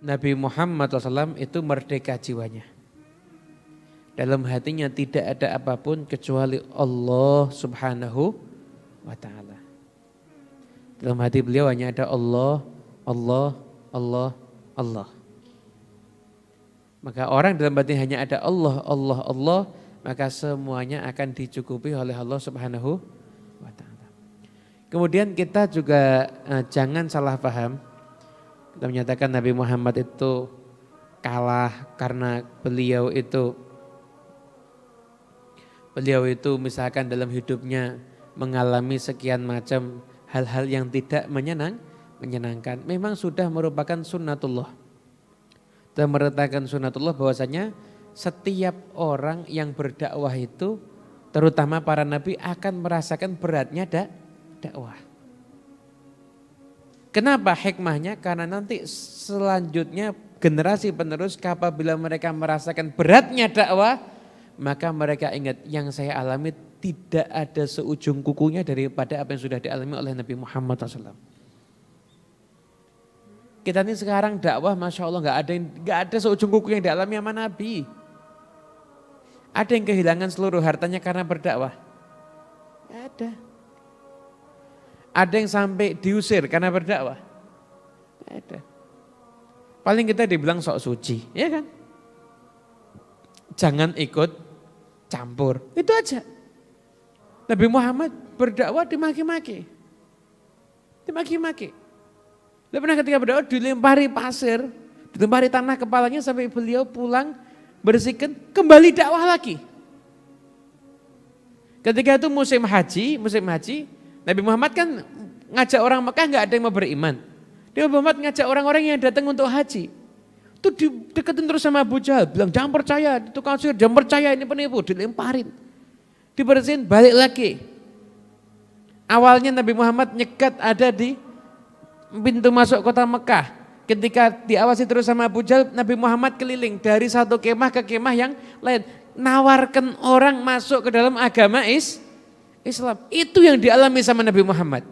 Nabi Muhammad SAW itu merdeka jiwanya. Dalam hatinya tidak ada apapun kecuali Allah Subhanahu wa ta'ala. Dalam hati beliau hanya ada Allah, Allah, Allah, Allah. Maka orang dalam hati hanya ada Allah, Allah, Allah, maka semuanya akan dicukupi oleh Allah Subhanahu wa ta'ala. Kemudian kita juga jangan salah paham. Kita menyatakan Nabi Muhammad itu kalah karena beliau itu misalkan dalam hidupnya mengalami sekian macam hal-hal yang tidak menyenangkan. Memang sudah merupakan sunnatullah. Dan merupakan sunnatullah bahwasanya setiap orang yang berdakwah itu, terutama para nabi, akan merasakan beratnya dakwah. Kenapa hikmahnya? Karena nanti selanjutnya generasi penerus apabila mereka merasakan beratnya dakwah, maka mereka ingat yang saya alami tidak ada seujung kukunya daripada apa yang sudah dialami oleh Nabi Muhammad SAW. Kita ini sekarang dakwah, masya Allah nggak ada seujung kuku yang dialami sama Nabi. Ada yang kehilangan seluruh hartanya karena berdakwah? Nggak ada. Ada yang sampai diusir karena berdakwah? Nggak ada. Paling kita dibilang sok suci, ya kan? Jangan ikut campur, itu aja. Nabi Muhammad berdakwah dimaki-maki. Dimaki-maki. Dia pernah ketika berdakwah dilempari pasir, dilempari tanah kepalanya sampai beliau pulang bersihkan, kembali dakwah lagi. Ketika itu musim haji, Nabi Muhammad kan ngajak orang Mekah nggak ada yang mau beriman. Nabi Muhammad ngajak orang-orang yang datang untuk haji. Itu dideketin terus sama Abu Jahal, bilang jangan percaya, itu tukang sihir, jangan percaya, ini penipu, dilemparin. Dibersihin, balik lagi. Awalnya Nabi Muhammad nyekat ada di pintu masuk kota Mekah. Ketika diawasi terus sama Abu Jahal, Nabi Muhammad keliling dari satu kemah ke kemah yang lain. Nawarkan orang masuk ke dalam agama Islam. Itu yang dialami sama Nabi Muhammad.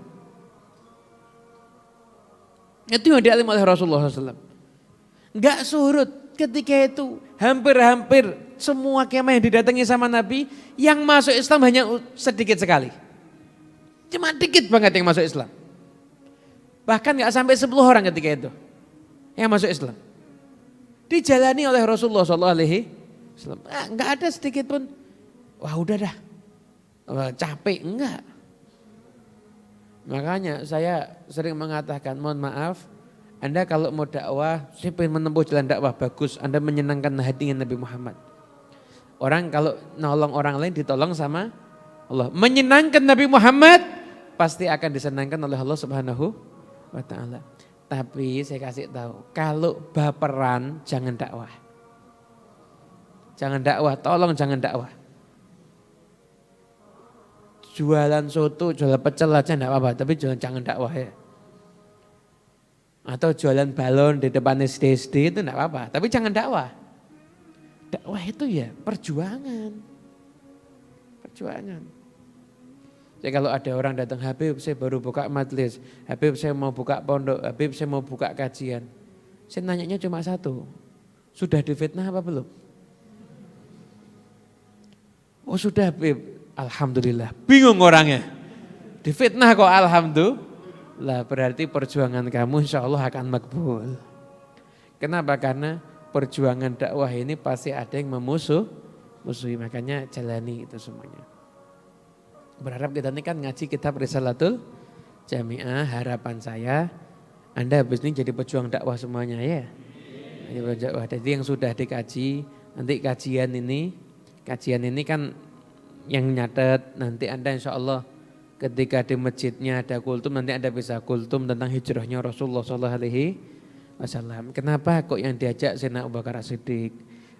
Itu yang dialami oleh Rasulullah SAW. Enggak surut ketika itu. Hampir-hampir semua kemah yang didatangi sama Nabi, yang masuk Islam hanya sedikit sekali. Cuma dikit banget yang masuk Islam. Bahkan enggak sampai 10 orang ketika itu yang masuk Islam. Dijalani oleh Rasulullah SAW. Enggak ada sedikit pun, wah udah dah, capek, enggak. Makanya saya sering mengatakan, mohon maaf, Anda kalau mau dakwah, saya ingin menempuh jalan dakwah bagus, Anda menyenangkan hatinya Nabi Muhammad. Orang kalau nolong orang lain ditolong sama Allah. Menyenangkan Nabi Muhammad, pasti akan disenangkan oleh Allah Subhanahu wa ta'ala. Tapi saya kasih tahu, kalau baperan jangan dakwah. Jangan dakwah, tolong jangan dakwah. Jualan soto, jualan pecel aja enggak apa-apa, tapi jangan dakwah ya. Atau jualan balon di depan SD itu enggak apa-apa, tapi jangan dakwah. Dakwah itu ya perjuangan. Perjuangan. Jadi kalau ada orang datang, Habib saya baru buka majelis, Habib saya mau buka pondok, Habib saya mau buka kajian. Saya nanyanya cuma satu, sudah difitnah apa belum? Oh sudah Habib, alhamdulillah. Bingung orangnya, difitnah kok alhamdulillah, berarti perjuangan kamu insya Allah akan makbul. Kenapa? Karena perjuangan dakwah ini pasti ada yang musuhi, makanya jalani itu semuanya. Berharap kita ini kan ngaji kitab Risalatul Jami'ah, harapan saya Anda habis ini jadi pejuang dakwah semuanya ya. Jadi yang sudah dikaji, nanti kajian ini kan yang nyatet, nanti Anda insya Allah ketika di masjidnya ada kultum, nanti Anda bisa kultum tentang hijrahnya Rasulullah SAW. Kenapa kok yang diajak Sayyidina Abu Bakar As-Siddiq?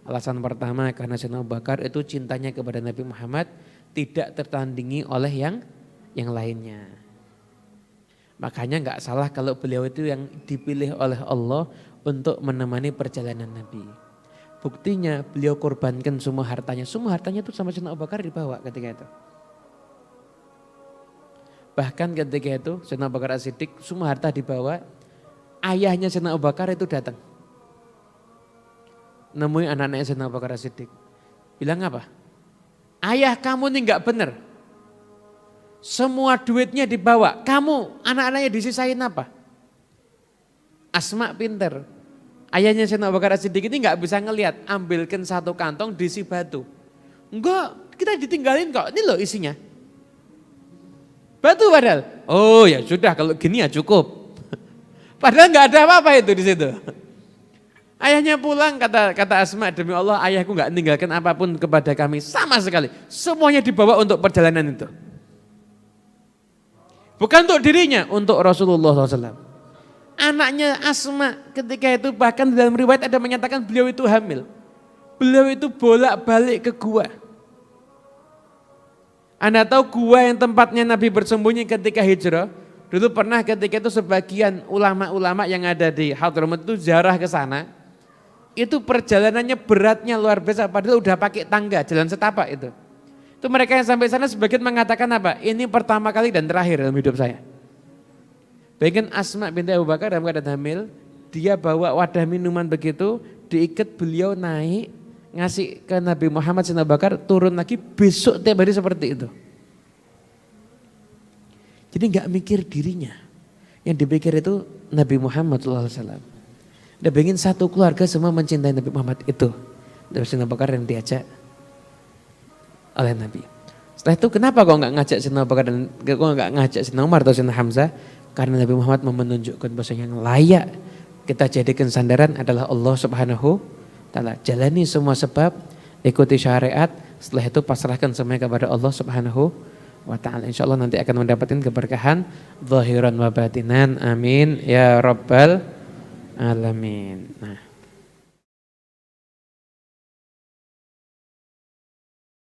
Alasan pertama karena Sayyidina Abu Bakar itu cintanya kepada Nabi Muhammad tidak tertandingi oleh yang lainnya. Makanya enggak salah kalau beliau itu yang dipilih oleh Allah untuk menemani perjalanan Nabi. Buktinya beliau korbankan semua hartanya itu sama Sayyidina Abu Bakar dibawa ketika itu. Bahkan ketika itu Sayyidina Abu Bakar As-Siddiq semua harta dibawa, ayahnya Sayyidina Abu Bakar itu datang. nemui anak-anaknya Sayyidina Abu Bakar As-Siddiq. Bilang apa? Ayah kamu ini enggak benar. Semua duitnya dibawa, kamu anak-anaknya disisain apa? Asma pinter. Ayahnya Sayyidina Abu Bakar As-Siddiq ini enggak bisa ngelihat, ambilkan satu kantong diisi batu. Enggak, kita ditinggalin kok, ini loh isinya. Batu padahal. Oh ya sudah kalau gini ya cukup. Padahal enggak ada apa-apa itu di situ. Ayahnya pulang, kata Asma, demi Allah ayahku enggak meninggalkan apapun kepada kami sama sekali. Semuanya dibawa untuk perjalanan itu. Bukan untuk dirinya, untuk Rasulullah SAW. Anaknya Asma ketika itu bahkan dalam riwayat ada menyatakan beliau itu hamil. Beliau itu bolak-balik ke gua. Anda tahu gua yang tempatnya Nabi bersembunyi ketika hijrah? Dulu pernah ketika itu sebagian ulama-ulama yang ada di Hadramaut itu ziarah ke sana. Itu perjalanannya beratnya luar biasa, padahal udah pakai tangga, jalan setapak itu. Itu mereka yang sampai sana sebagian mengatakan apa? Ini pertama kali dan terakhir dalam hidup saya. Bayangkan Asma binti Abu Bakar dalam keadaan hamil, dia bawa wadah minuman begitu, diikat beliau naik, ngasih ke Nabi Muhammad SAW Bakar, turun lagi besok tiap hari seperti itu. Jadi enggak mikir dirinya. Yang dipikir itu Nabi Muhammad SAW. Dia ingin satu keluarga semua mencintai Nabi Muhammad itu. Nabi SAW Bakar yang diajak oleh Nabi. Setelah itu kenapa kok enggak ngajak Sayyidina Abu Bakar dan kok enggak ngajak Sayyidina Umar atau Sayyidina Hamzah? Karena Nabi Muhammad mau menunjukkan bahwa yang layak kita jadikan sandaran adalah Allah Subhanahu Ta'ala. Jalani semua sebab, ikuti syariat, setelah itu pasrahkan semuanya kepada Allah Subhanahu wa Ta'ala. Insyaallah nanti akan mendapatkan keberkahan zahiran wa batinan. Amin ya rabbal alamin. Nah,